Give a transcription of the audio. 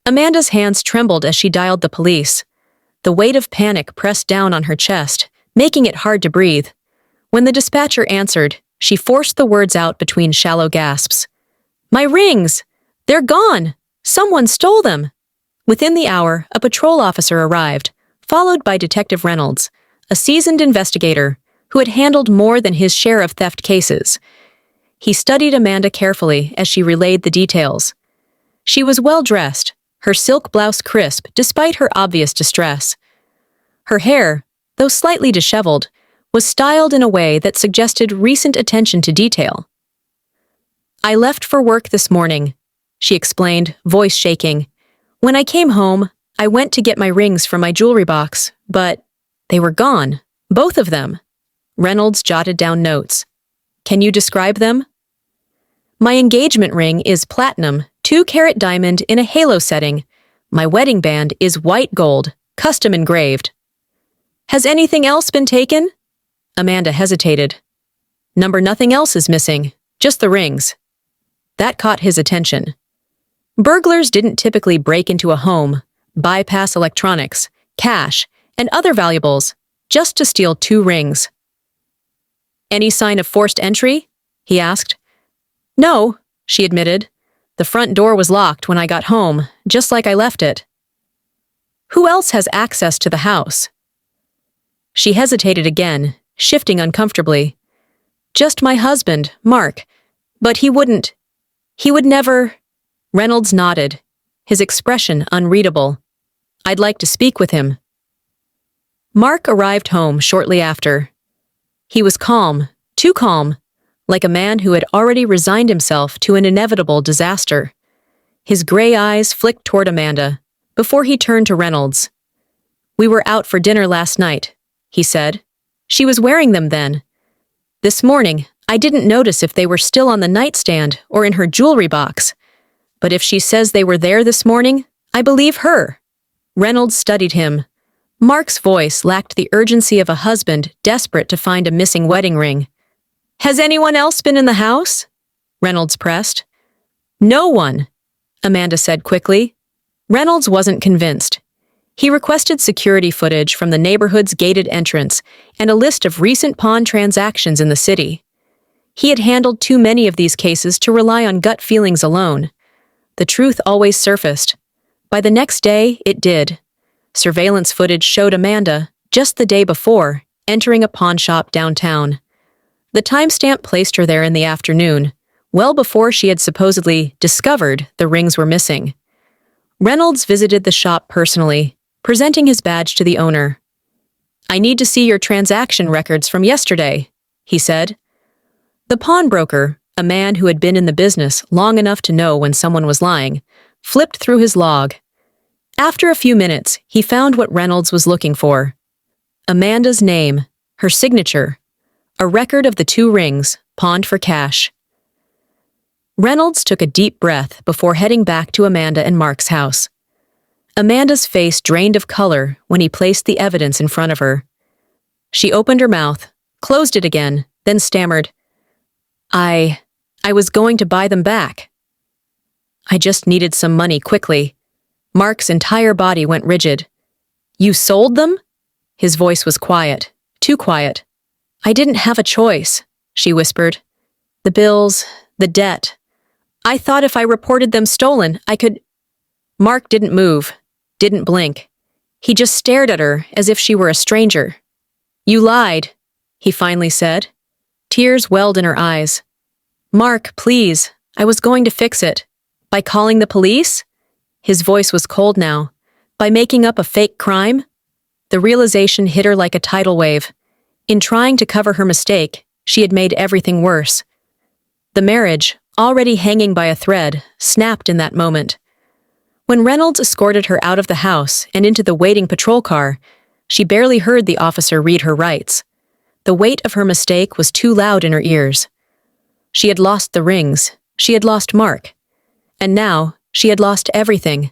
Amanda's hands trembled as she dialed the police. The weight of panic pressed down on her chest, making it hard to breathe. When the dispatcher answered, she forced the words out between shallow gasps. "My rings! They're gone! Someone stole them!" Within the hour, a patrol officer arrived, followed by Detective Reynolds, a seasoned investigator who had handled more than his share of theft cases. He studied Amanda carefully as she relayed the details. She was well-dressed, her silk blouse crisp despite her obvious distress. Her hair, though slightly disheveled, was styled in a way that suggested recent attention to detail. "I left for work this morning," she explained, voice shaking. "When I came home, I went to get my rings from my jewelry box, but they were gone, both of them." Reynolds jotted down notes. "Can you describe them?" "My engagement ring is platinum, 2-carat diamond in a halo setting. My wedding band is white gold, custom engraved." "Has anything else been taken?" Amanda hesitated. Nothing else is missing, just the rings." That caught his attention. Burglars didn't typically break into a home, bypass electronics, cash, and other valuables, just to steal 2 rings. "Any sign of forced entry?" he asked. "No," she admitted. "The front door was locked when I got home, just like I left it." "Who else has access to the house?" She hesitated again, shifting uncomfortably. "Just my husband, Mark. But he would never—" Reynolds nodded, his expression unreadable. "I'd like to speak with him." Mark arrived home shortly after. He was calm, too calm, like a man who had already resigned himself to an inevitable disaster. His gray eyes flicked toward Amanda, before he turned to Reynolds. "We were out for dinner last night," he said. "She was wearing them then. This morning, I didn't notice if they were still on the nightstand or in her jewelry box. But if she says they were there this morning, I believe her." Reynolds studied him. Mark's voice lacked the urgency of a husband desperate to find a missing wedding ring. "Has anyone else been in the house?" Reynolds pressed. "No one," Amanda said quickly. Reynolds wasn't convinced. He requested security footage from the neighborhood's gated entrance and a list of recent pawn transactions in the city. He had handled too many of these cases to rely on gut feelings alone. The truth always surfaced. By the next day, it did. Surveillance footage showed Amanda, just the day before, entering a pawn shop downtown. The timestamp placed her there in the afternoon, well before she had supposedly discovered the rings were missing. Reynolds visited the shop personally, presenting his badge to the owner. "I need to see your transaction records from yesterday," he said. The pawnbroker, a man who had been in the business long enough to know when someone was lying, flipped through his log. After a few minutes, he found what Reynolds was looking for. Amanda's name, her signature, a record of the 2 rings, pawned for cash. Reynolds took a deep breath before heading back to Amanda and Mark's house. Amanda's face drained of color when he placed the evidence in front of her. She opened her mouth, closed it again, then stammered, I was going to buy them back. I just needed some money quickly." Mark's entire body went rigid. "You sold them?" His voice was quiet, too quiet. "I didn't have a choice," she whispered. "The bills, the debt. I thought if I reported them stolen, I could—" Mark didn't move, didn't blink. He just stared at her as if she were a stranger. "You lied," he finally said. Tears welled in her eyes. "Mark, please, I was going to fix it. By calling the police?" His voice was cold now. "By making up a fake crime?" The realization hit her like a tidal wave. In trying to cover her mistake, she had made everything worse. The marriage, already hanging by a thread, snapped in that moment. When Reynolds escorted her out of the house and into the waiting patrol car, she barely heard the officer read her rights. The weight of her mistake was too loud in her ears. She had lost the rings, she had lost Mark, and now she had lost everything.